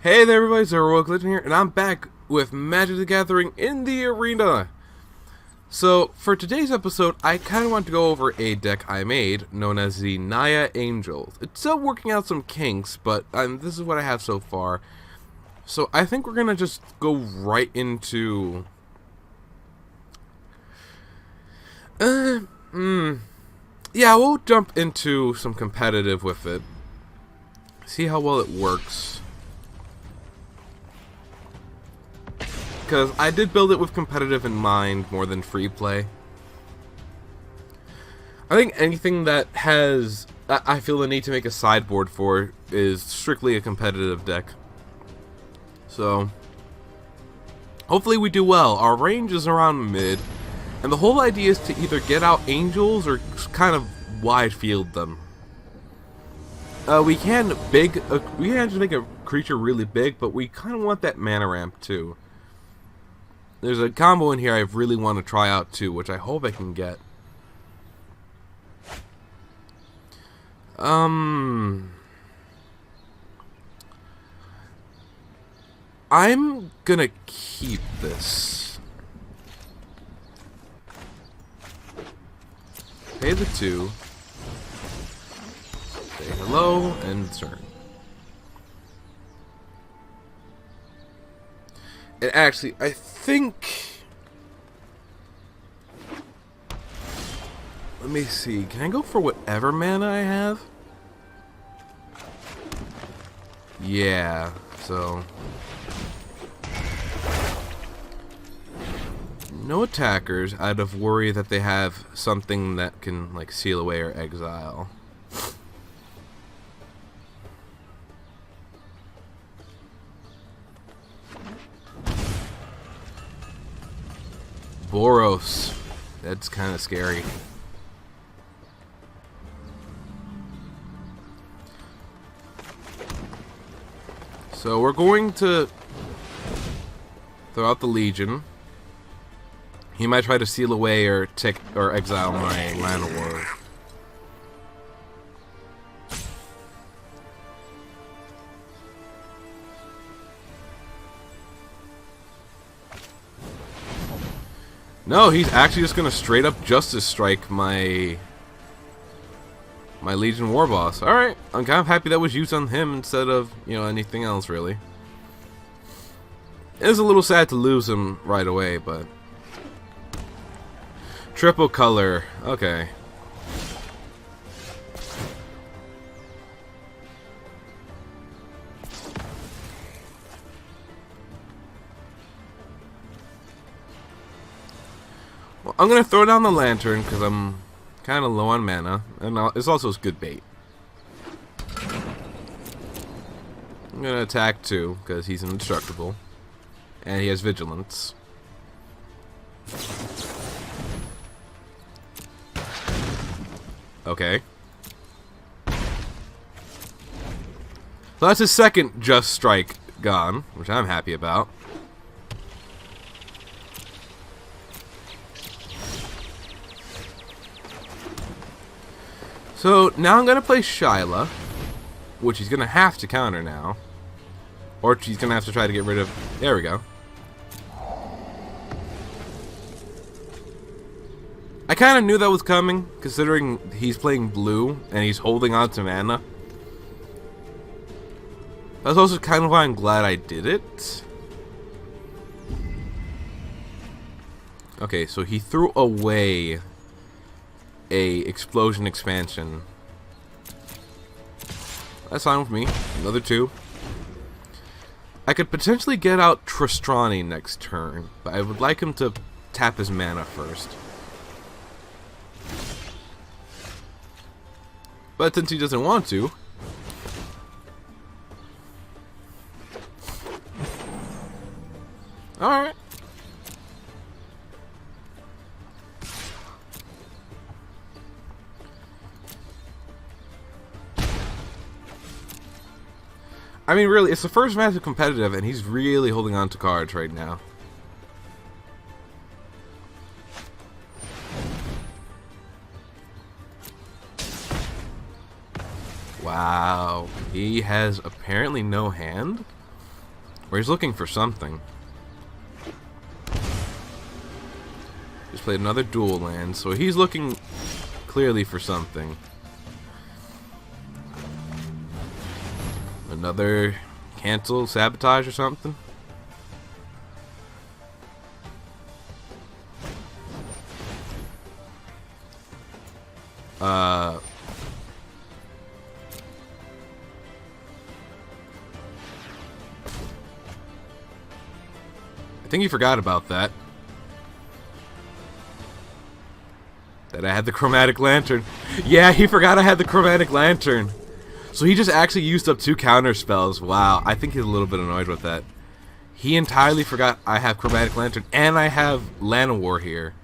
Hey there everybody, it's HeroicLegend here, and I'm back with Magic the Gathering in the arena! So, for today's episode, I kind of want to go over a deck I made, known as the Naya Angels. It's still working out some kinks, but this is what I have so far. So, I think we're gonna just go right into... Yeah, we'll jump into some competitive with it. See how well it works. Because I did build it with competitive in mind more than free play. I think anything that has I feel the need to make a sideboard for is strictly a competitive deck. So hopefully we do well. Our range is around mid, and the whole idea is to either get out angels or kind of wide field them. We can just make a creature really big, but we kind of want that mana ramp too. There's a combo in here I really want to try out too, which I hope I can get. I'm gonna keep this. Pay the 2. Say hello and turn. And actually, I think... Let me see. Can I go for whatever mana I have? Yeah, so... No attackers out of worry that they have something that can, like, seal away or exile. Boros. That's kind of scary. So we're going to throw out the Legion. He might try to seal away or exile my Land War. No, he's actually just gonna straight up Justice Strike my Legion War Boss. Alright, I'm kind of happy that was used on him instead of, anything else really. It is a little sad to lose him right away, but... Triple color, okay. Well, I'm gonna throw down the Lantern because I'm kind of low on mana, and it's also good bait. I'm gonna attack 2 because he's indestructible, and he has Vigilance. Okay. So that's his second Just Strike gone, which I'm happy about. So now I'm gonna play Shyla, which he's gonna have to counter now, or he's gonna have to try to get rid of. There we go. I kind of knew that was coming, considering he's playing blue and he's holding on to mana. That's also kind of why I'm glad I did it. Okay, so he threw away a explosion expansion. That's fine with me. Another 2. I could potentially get out Tristrani next turn, but I would like him to tap his mana first. But since he doesn't want to, alright. I mean, really, it's the first match of competitive, and he's really holding on to cards right now. Wow, he has apparently no hand. Or he's looking for something. Just played another dual land, so he's looking clearly for something. Another cancel, sabotage, or something. I think he forgot about that. That I had the chromatic lantern. Yeah, he forgot I had the chromatic lantern. So he just actually used up 2 counter spells. Wow, I think he's a little bit annoyed with that. He entirely forgot I have chromatic lantern and I have Llanowar here.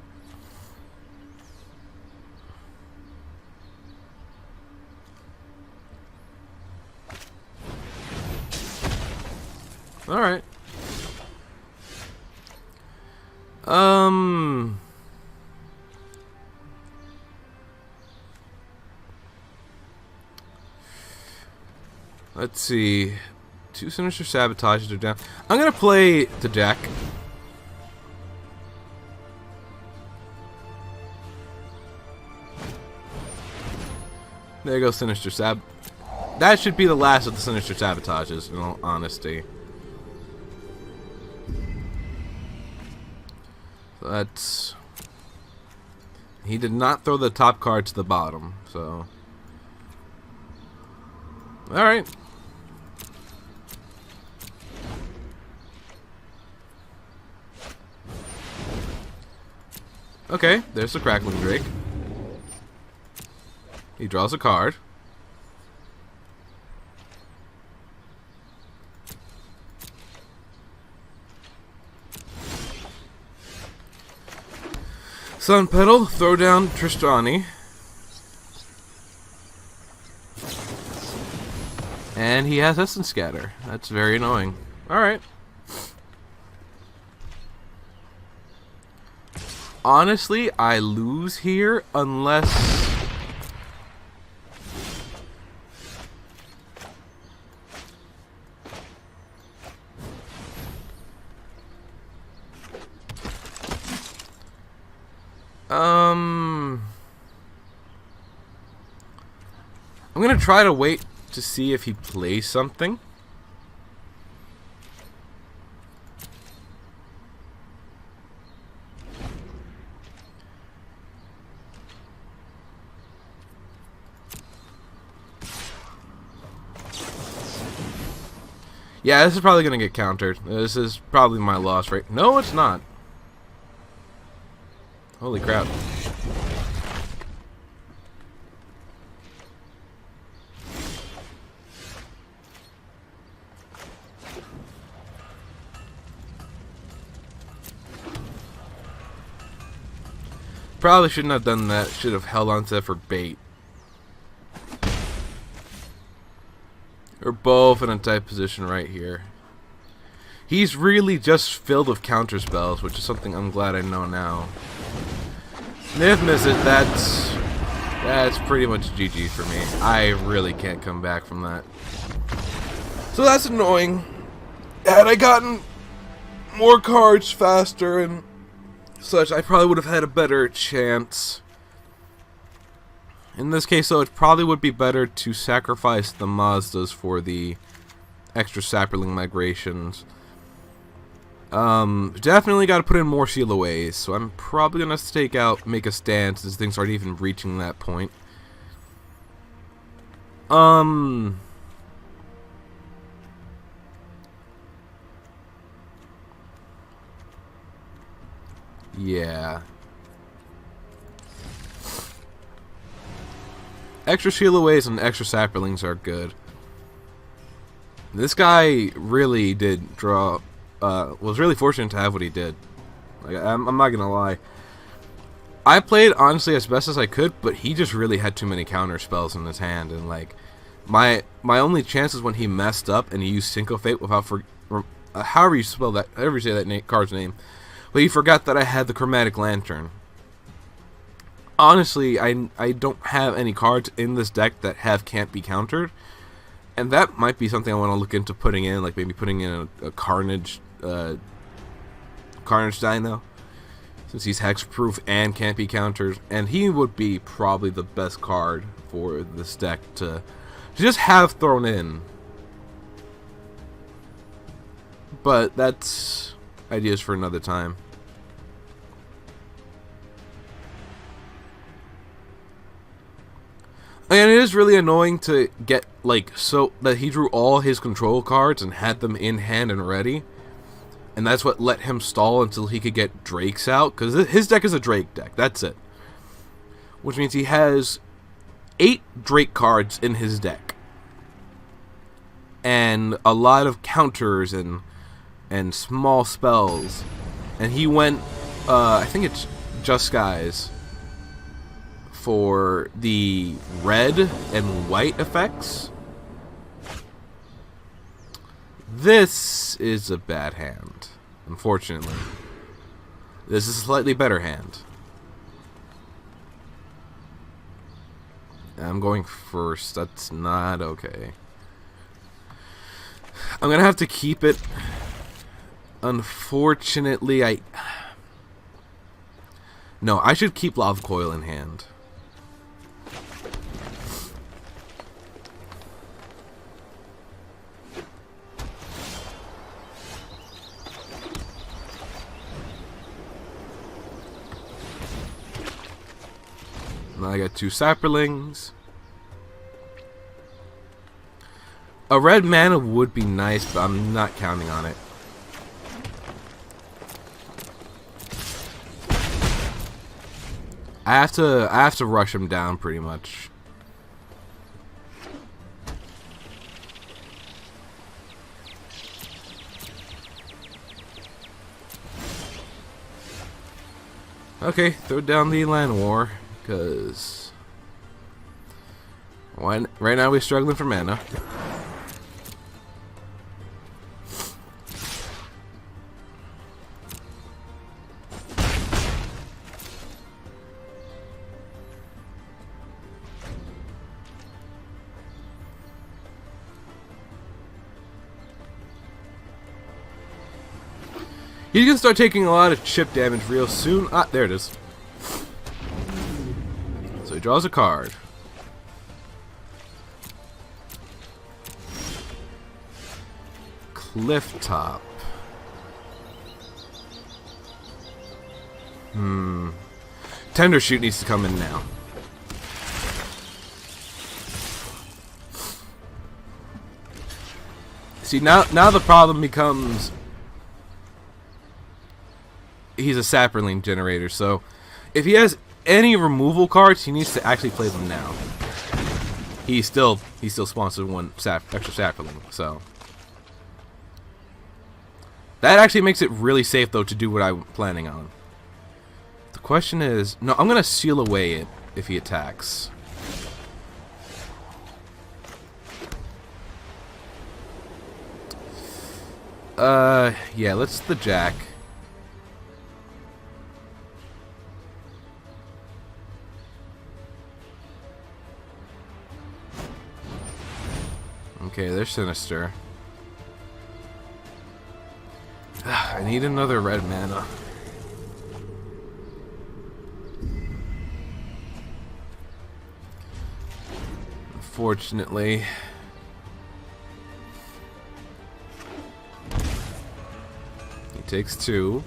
Alright. Let's see. 2 sinister sabotages are down. I'm gonna play the deck. There goes sinister sab. That should be the last of the sinister sabotages, in all honesty. So that's. He did not throw the top card to the bottom, so. Alright. Okay, there's the Crackling Drake. He draws a card. Sun Petal, throw down Tristani. And he has Essence Scatter. That's very annoying. Alright. Honestly, I lose here unless... I'm gonna try to wait to see if he plays something. Yeah, this is probably gonna get countered. This is probably my loss, right? No, it's not. Holy crap. Probably shouldn't have done that. Should have held on to that for bait. We're both in a tight position right here. He's really just filled with counter spells, which is something I'm glad I know now. And if miss it, that's pretty much GG for me. I really can't come back from that. So that's annoying. Had I gotten more cards faster and such, I probably would have had a better chance. In this case, though, it probably would be better to sacrifice the Mazdas for the extra Saproling migrations. Definitely got to put in more seal aways, so I'm probably gonna make a stand since things aren't even reaching that point. Yeah. Extra Sheelaways and extra Saprolings are good. This guy really did draw, was really fortunate to have what he did. Like, I'm not gonna lie. I played, honestly, as best as I could, but he just really had too many counter spells in his hand, and, like, my only chances when he messed up and he used Syncopate without, however you spell that, however you say that card's name, but he forgot that I had the Chromatic Lantern. Honestly, I don't have any cards in this deck that can't be countered. And that might be something I want to look into putting in, like maybe putting in a Carnage Dino, since he's hexproof and can't be countered, and he would be probably the best card for this deck to just have thrown in. But that's ideas for another time. And it is really annoying to get, like, so that he drew all his control cards and had them in hand and ready. And that's what let him stall until he could get Drakes out. Because his deck is a Drake deck. That's it. Which means he has 8 Drake cards in his deck. And a lot of counters and small spells. And he went, I think it's Just Skies, for the red and white effects. This is a bad hand, unfortunately. This is a slightly better hand. I'm going first. That's not okay. I'm gonna have to keep it. Unfortunately, no, I should keep Lava Coil in hand. Now I got 2 Saprolings. A red mana would be nice, but I'm not counting on it. I have to rush him down pretty much. Okay, throw down the Land War. Because right now we're struggling for mana. He's gonna start taking a lot of chip damage real soon. Ah, there it is. So he draws a card. Cliff Top. Tender Shoot needs to come in now. See, now the problem becomes he's a Saproling generator, so if he has any removal cards, he needs to actually play them now. He still sponsored 1 extra Saproling, so that actually makes it really safe though to do what I'm planning on. The question is, no, I'm gonna seal away it if he attacks. Yeah, let's the Jack. Okay, they're sinister. I need another red mana. Unfortunately. He takes 2.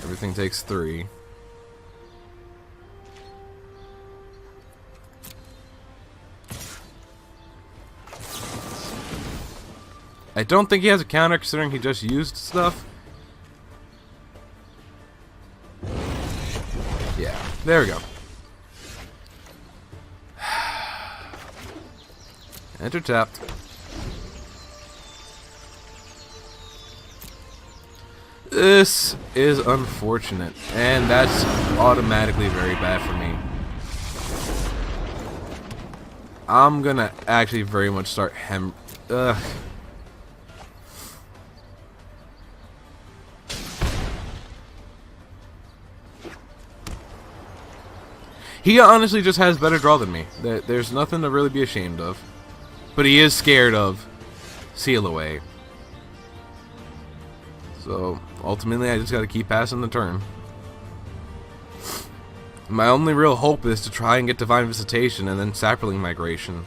Everything takes 3. I don't think he has a counter considering he just used stuff. Yeah, there we go. Enter tapped. This is unfortunate, and that's automatically very bad for me. I'm gonna actually very much start He honestly just has better draw than me. There's nothing to really be ashamed of. But he is scared of Seal Away. So, ultimately, I just gotta keep passing the turn. My only real hope is to try and get Divine Visitation and then Saproling Migration.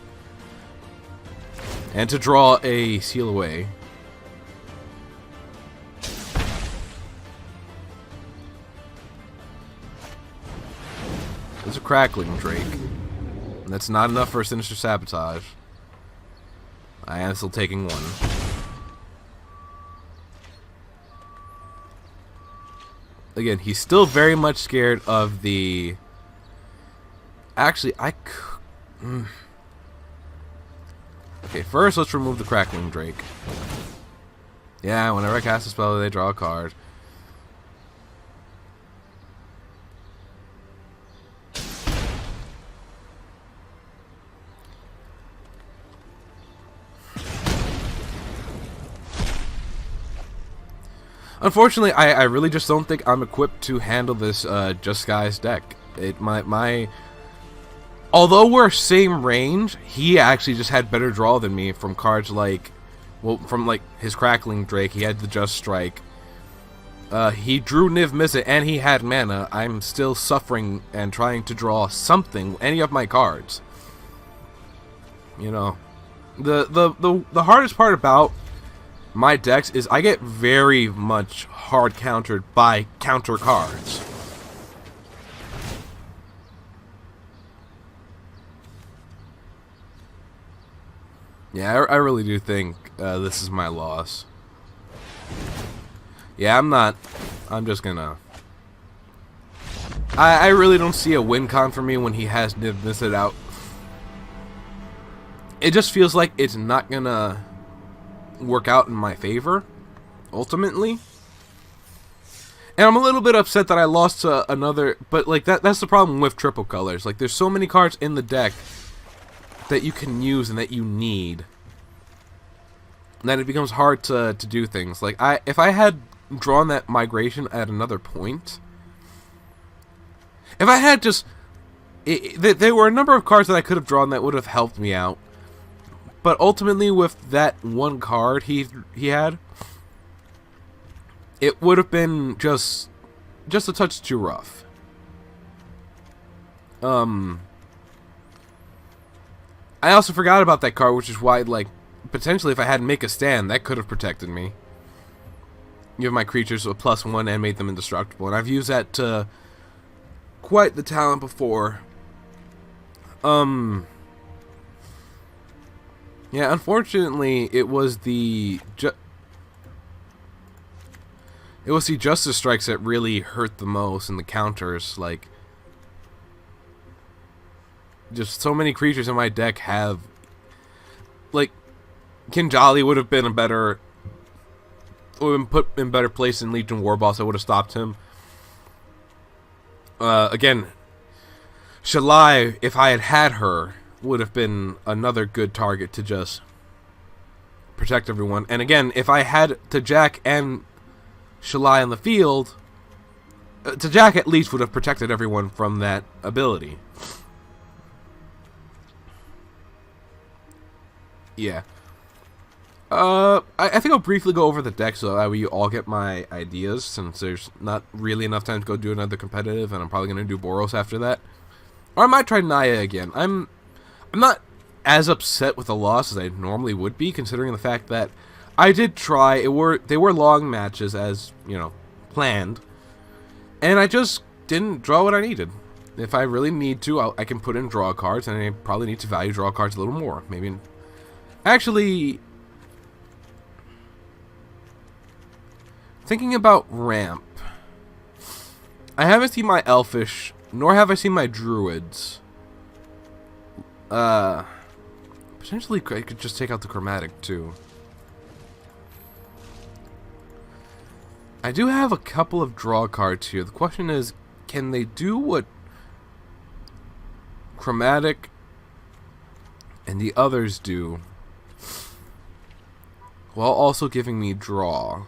And to draw a Seal Away. There's a Crackling Drake. And that's not enough for a Sinister Sabotage. I am still taking one. Again, he's still very much scared of the... Actually, Okay, first let's remove the Crackling Drake. Yeah, whenever I cast a spell, they draw a card. Unfortunately, I really just don't think I'm equipped to handle this Just Skies deck. Although we're same range, he actually just had better draw than me from cards like, well, from like his Crackling Drake. He had the Just Strike. He drew Niv Mizzet and he had mana. I'm still suffering and trying to draw something, any of my cards. You know, the hardest part about my decks is I get very much hard countered by counter cards. Yeah, I really do think this is my loss. Yeah, I'm just gonna... I really don't see a win con for me when he has Niv Mizzet out. It just feels like it's not gonna work out in my favor, ultimately. And I'm a little bit upset that I lost to another, but like that's the problem with triple colors. Like there's so many cards in the deck that you can use and that you need, that it becomes hard to do things. Like if I had drawn that migration at another point, if I had just there were a number of cards that I could have drawn that would have helped me out. But ultimately, with that one card he had, it would have been just a touch too rough. I also forgot about that card, which is why, like, potentially if I had Make a Stand, that could have protected me. Give my creatures a +1 and made them indestructible, and I've used that to quite the talent before. Yeah, unfortunately, it was the Justice Strikes that really hurt the most, and the counters. Like, just so many creatures in my deck have, like, Kinjali would have been put in better place in Legion Warboss. I would have stopped him. Again, Shalai, if I had her, would have been another good target to just protect everyone. And again, if I had Tajak and Shalai on the field, Tajak at least would have protected everyone from that ability. Yeah. I think I'll briefly go over the deck so that way you all get my ideas, since there's not really enough time to go do another competitive, and I'm probably going to do Boros after that. Or I might try Naya again. I'm not as upset with the loss as I normally would be, considering the fact that I did try. They were long matches, as you know, planned, and I just didn't draw what I needed. If I really need to, I can put in draw cards, and I probably need to value draw cards a little more. Maybe, actually, thinking about ramp, I haven't seen my Elfish, nor have I seen my Druids. Potentially I could just take out the Chromatic too. I do have a couple of draw cards here. The question is, can they do what Chromatic and the others do, while also giving me draw?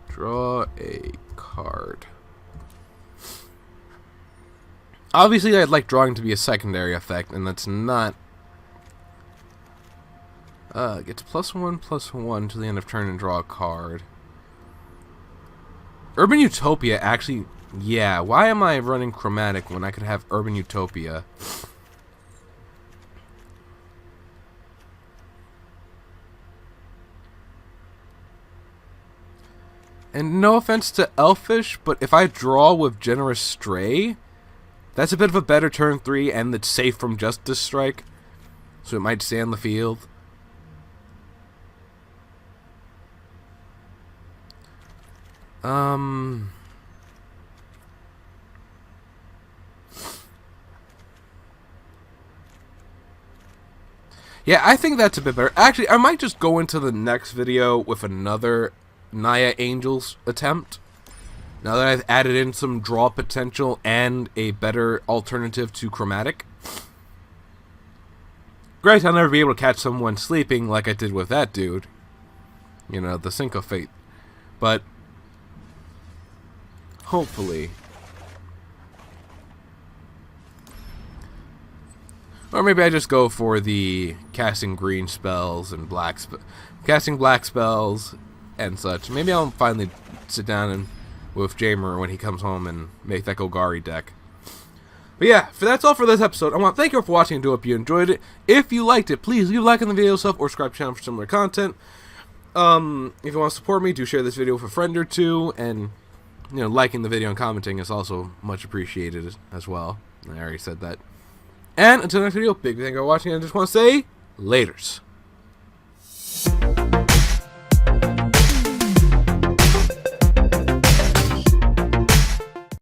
Draw a card. card. Obviously, I'd like drawing to be a secondary effect, and that's not. Gets +1/+1 to the end of turn and draw a card. Urban Utopia actually. Yeah, why am I running Chromatic when I could have Urban Utopia? And no offense to Elfish, but if I draw with Generous Stray, that's a bit of a better turn 3, and it's safe from Justice Strike, so it might stay on the field. Yeah, I think that's a bit better. Actually, I might just go into the next video with another Naya Angels attempt. Now that I've added in some draw potential and a better alternative to Chromatic. Great, I'll never be able to catch someone sleeping like I did with that dude. You know, the Sink of Fate. But hopefully. Or maybe I just go for the casting green spells and casting black spells and such. Maybe I'll finally sit down and with Jamer when he comes home and make that Golgari deck. But yeah, that's all for this episode. I want to thank you all for watching and do hope you enjoyed it. If you liked it, please leave a like on the video yourself or subscribe to the channel for similar content. If you want to support me, do share this video with a friend or two, and liking the video and commenting is also much appreciated as well. I already said that. And until next video, big thank you for watching, and I just want to say, laters.